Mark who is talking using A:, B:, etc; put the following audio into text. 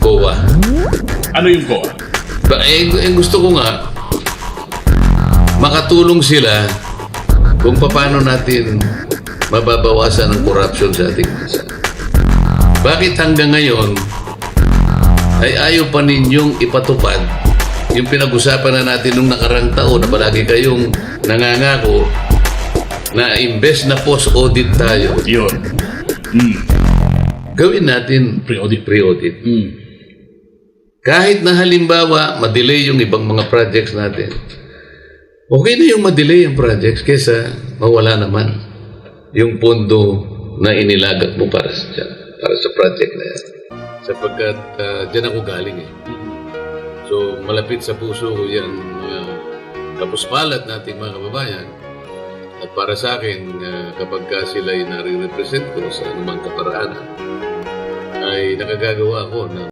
A: COA.
B: Ano yung COA?
A: Gusto ko nga, makatulong sila kung paano natin mababawasan ang corruption sa ating bansa. Bakit hanggang ngayon ay ayaw pa ninyong ipatupad yung pinag-usapan na natin nung nakarang taon na palagi kayong nangangako na imbes na post-audit tayo,
B: Yun.
A: gawin natin
B: Pre-audit.
A: Kahit na halimbawa, madelay yung ibang mga projects natin. Okay na yung madelay ang projects kesa mawala naman yung pondo na inilagak mo para sa project na yan. Sapagkat dyan ako galing eh. So malapit sa puso ko yan kapuspalat nating mga kababayan. At para sa akin, kapag sila'y nare-represent ko sa anumang kaparaanan, ay nakagagawa ko na